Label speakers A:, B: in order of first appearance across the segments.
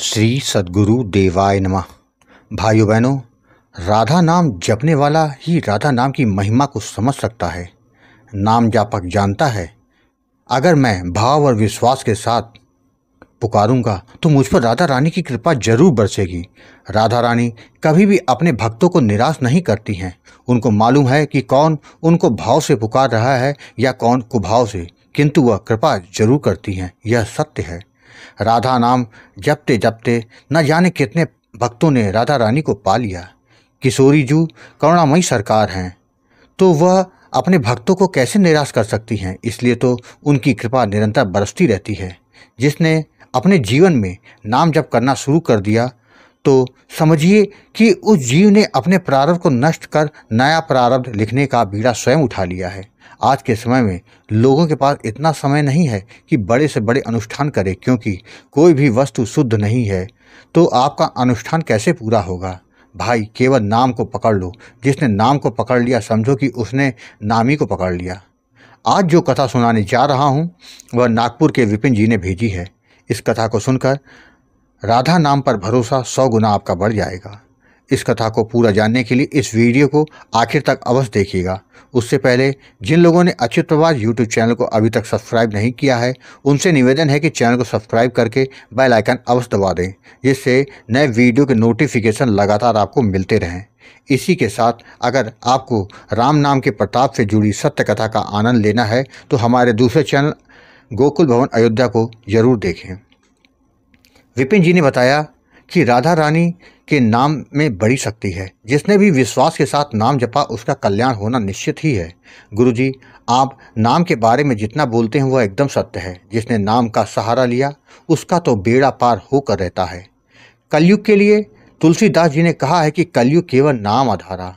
A: श्री सद्गुरु देवाय नमः। भाइयों बहनों, राधा नाम जपने वाला ही राधा नाम की महिमा को समझ सकता है। नाम जापक जानता है, अगर मैं भाव और विश्वास के साथ पुकारूंगा तो मुझ पर राधा रानी की कृपा जरूर बरसेगी। राधा रानी कभी भी अपने भक्तों को निराश नहीं करती हैं। उनको मालूम है कि कौन उनको भाव से पुकार रहा है या कौन कुभाव से, किंतु वह कृपा जरूर करती हैं। यह सत्य है। राधा नाम जपते जपते न जाने कितने भक्तों ने राधा रानी को पा लिया। किशोरी जू करुणामयी सरकार हैं, तो वह अपने भक्तों को कैसे निराश कर सकती हैं। इसलिए तो उनकी कृपा निरंतर बरसती रहती है। जिसने अपने जीवन में नाम जप करना शुरू कर दिया तो समझिए कि उस जीव ने अपने प्रारब्ध को नष्ट कर नया प्रारब्ध लिखने का बीड़ा स्वयं उठा लिया है। आज के समय में लोगों के पास इतना समय नहीं है कि बड़े से बड़े अनुष्ठान करें, क्योंकि कोई भी वस्तु शुद्ध नहीं है तो आपका अनुष्ठान कैसे पूरा होगा। भाई, केवल नाम को पकड़ लो। जिसने नाम को पकड़ लिया समझो कि उसने नामी को पकड़ लिया। आज जो कथा सुनाने जा रहा हूँ वह नागपुर के विपिन जी ने भेजी है। इस कथा को सुनकर राधा नाम पर भरोसा 100 गुना आपका बढ़ जाएगा। इस कथा को पूरा जानने के लिए इस वीडियो को आखिर तक अवश्य देखिएगा। उससे पहले जिन लोगों ने अच्युत प्रवास यूट्यूब चैनल को अभी तक सब्सक्राइब नहीं किया है, उनसे निवेदन है कि चैनल को सब्सक्राइब करके बेल आइकन अवश्य दबा दें, जिससे नए वीडियो के नोटिफिकेशन लगातार आपको मिलते रहें। इसी के साथ अगर आपको राम नाम के प्रताप से जुड़ी सत्य कथा का आनंद लेना है तो हमारे दूसरे चैनल गोकुल भवन अयोध्या को जरूर देखें। विपिन जी ने बताया कि राधा रानी के नाम में बड़ी शक्ति है। जिसने भी विश्वास के साथ नाम जपा उसका कल्याण होना निश्चित ही है। गुरुजी, आप नाम के बारे में जितना बोलते हैं वह एकदम सत्य है। जिसने नाम का सहारा लिया उसका तो बेड़ा पार होकर रहता है। कलयुग के लिए तुलसीदास जी ने कहा है कि कलयुग केवल नाम आधारा।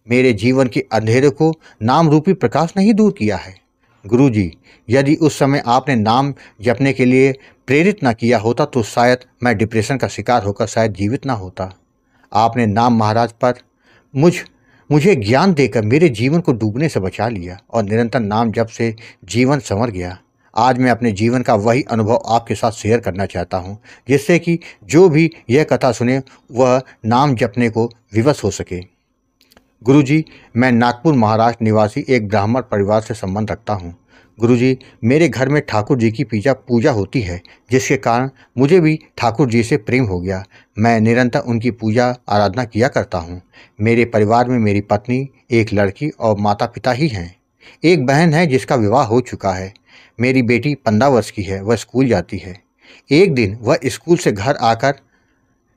A: मेरे जीवन के अंधेरे को नाम रूपी प्रकाश नहीं दूर किया है। गुरुजी, यदि उस समय आपने नाम जपने के लिए प्रेरित न किया होता तो शायद मैं डिप्रेशन का शिकार होकर शायद जीवित ना होता। आपने नाम महाराज पर मुझे ज्ञान देकर मेरे जीवन को डूबने से बचा लिया और निरंतर नाम जप से जीवन संवर गया। आज मैं अपने जीवन का वही अनुभव आपके साथ शेयर करना चाहता हूँ, जिससे कि जो भी यह कथा सुने वह नाम जपने को विवश हो सके। गुरुजी, मैं नागपुर महाराष्ट्र निवासी एक ब्राह्मण परिवार से संबंध रखता हूँ। गुरुजी, मेरे घर में ठाकुर जी की पूजा होती है, जिसके कारण मुझे भी ठाकुर जी से प्रेम हो गया। मैं निरंतर उनकी पूजा आराधना किया करता हूँ। मेरे परिवार में मेरी पत्नी, एक लड़की और माता पिता ही हैं। एक बहन है जिसका विवाह हो चुका है। मेरी बेटी 15 वर्ष की है, वह स्कूल जाती है। एक दिन वह स्कूल से घर आकर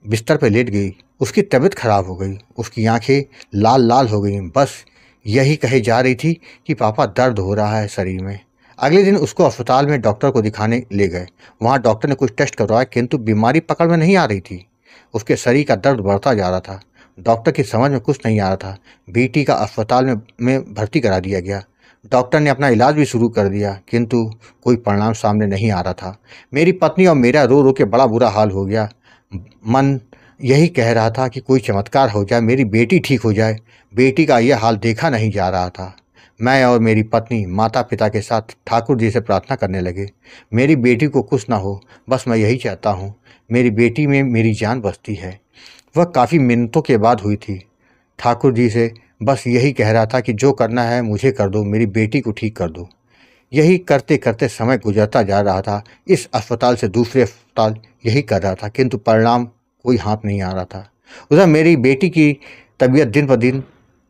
A: बिस्तर पर लेट गई। उसकी तबीयत खराब हो गई, उसकी आंखें लाल लाल हो गईं। बस यही कहे जा रही थी कि पापा दर्द हो रहा है शरीर में। अगले दिन उसको अस्पताल में डॉक्टर को दिखाने ले गए। वहाँ डॉक्टर ने कुछ टेस्ट करवाया, किंतु बीमारी पकड़ में नहीं आ रही थी। उसके शरीर का दर्द बढ़ता जा रहा था। डॉक्टर की समझ में कुछ नहीं आ रहा था। बेटी का अस्पताल में भर्ती करा दिया गया। डॉक्टर ने अपना इलाज भी शुरू कर दिया, किंतु कोई परिणाम सामने नहीं आ रहा था। मेरी पत्नी और मेरा रो रो के बड़ा बुरा हाल हो गया। मन यही कह रहा था कि कोई चमत्कार हो जाए, मेरी बेटी ठीक हो जाए। बेटी का यह हाल देखा नहीं जा रहा था। मैं और मेरी पत्नी माता पिता के साथ ठाकुर जी से प्रार्थना करने लगे, मेरी बेटी को कुछ ना हो। बस मैं यही चाहता हूँ, मेरी बेटी में मेरी जान बसती है। वह काफ़ी मिन्नतों के बाद हुई थी। ठाकुर जी से बस यही कह रहा था कि जो करना है मुझे कर दो, मेरी बेटी को ठीक कर दो। यही करते करते समय गुजरता जा रहा था। इस अस्पताल से दूसरे अस्पताल यही कर रहा था, किंतु परिणाम कोई हाथ नहीं आ रहा था। उधर मेरी बेटी की तबीयत दिन पर दिन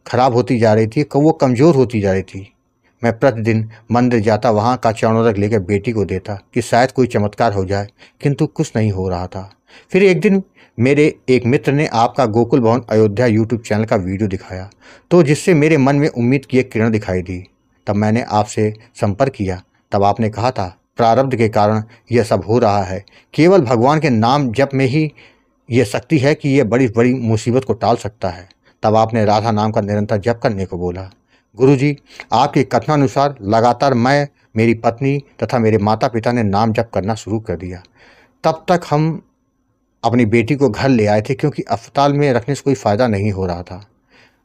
A: खराब होती जा रही थी, वो कमज़ोर होती जा रही थी। मैं प्रतिदिन मंदिर जाता, वहाँ का चरणोदक लेकर बेटी को देता कि शायद कोई चमत्कार हो जाए, किंतु कुछ नहीं हो रहा था। फिर एक दिन मेरे एक मित्र ने आपका गोकुल भवन अयोध्या यूट्यूब चैनल का वीडियो दिखाया, तो जिससे मेरे मन में उम्मीद की एक किरण दिखाई दी। तब मैंने आपसे संपर्क किया। तब आपने कहा था प्रारब्ध के कारण यह सब हो रहा है। केवल भगवान के नाम जप में ही यह शक्ति है कि यह बड़ी बड़ी मुसीबत को टाल सकता है। तब आपने राधा नाम का निरंतर जप करने को बोला। गुरुजी, आपके कथनानुसार लगातार मैं, मेरी पत्नी तथा मेरे माता पिता ने नाम जप करना शुरू कर दिया। तब तक हम अपनी बेटी को घर ले आए थे, क्योंकि अस्पताल में रखने से कोई फ़ायदा नहीं हो रहा था।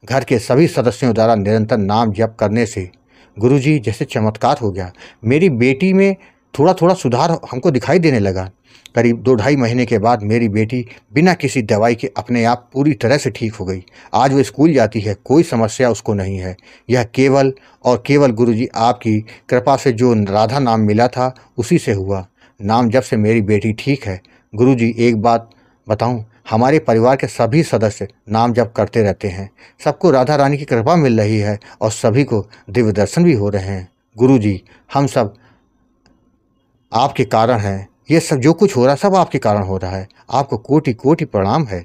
A: घर के सभी सदस्यों द्वारा निरंतर नाम जप करने से गुरुजी जैसे चमत्कार हो गया। मेरी बेटी में थोड़ा थोड़ा सुधार हमको दिखाई देने लगा। करीब 2-2.5 महीने के बाद मेरी बेटी बिना किसी दवाई के अपने आप पूरी तरह से ठीक हो गई। आज वो स्कूल जाती है, कोई समस्या उसको नहीं है। यह केवल और केवल गुरुजी आपकी कृपा से जो राधा नाम मिला था उसी से हुआ। नाम जब से मेरी बेटी ठीक है। गुरुजी एक बात बताऊं, हमारे परिवार के सभी सदस्य नाम जप करते रहते हैं। सबको राधा रानी की कृपा मिल रही है और सभी को दिव्य दर्शन भी हो रहे हैं। गुरुजी, हम सब आपके कारण हैं। ये सब जो कुछ हो रहा है सब आपके कारण हो रहा है। आपको कोटि कोटि प्रणाम है।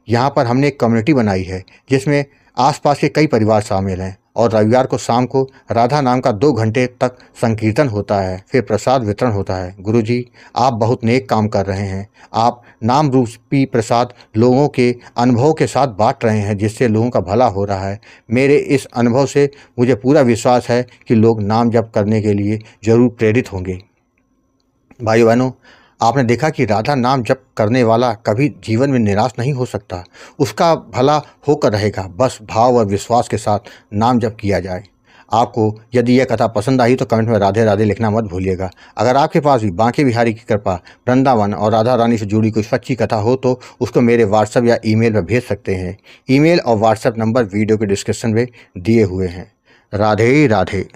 A: यहाँ पर हमने एक कम्युनिटी बनाई है जिसमें आसपास के कई परिवार शामिल हैं और रविवार को शाम को राधा नाम का 2 घंटे तक संकीर्तन होता है, फिर प्रसाद वितरण होता है। गुरुजी, आप बहुत नेक काम कर रहे हैं। आप नाम रूपी प्रसाद लोगों के अनुभव के साथ बांट रहे हैं, जिससे लोगों का भला हो रहा है। मेरे इस अनुभव से मुझे पूरा विश्वास है कि लोग नाम जप करने के लिए जरूर प्रेरित होंगे। भाइयों बहनों, आपने देखा कि राधा नाम जप करने वाला कभी जीवन में निराश नहीं हो सकता। उसका भला होकर रहेगा, बस भाव और विश्वास के साथ नाम जप किया जाए। आपको यदि यह कथा पसंद आई तो कमेंट में राधे राधे लिखना मत भूलिएगा। अगर आपके पास भी बांके बिहारी की कृपा, वृंदावन और राधा रानी से जुड़ी कोई सच्ची कथा हो तो उसको मेरे व्हाट्सएप या ईमेल पर भेज सकते हैं। ईमेल और व्हाट्सएप नंबर वीडियो के डिस्क्रिप्शन में दिए हुए हैं। राधे राधे।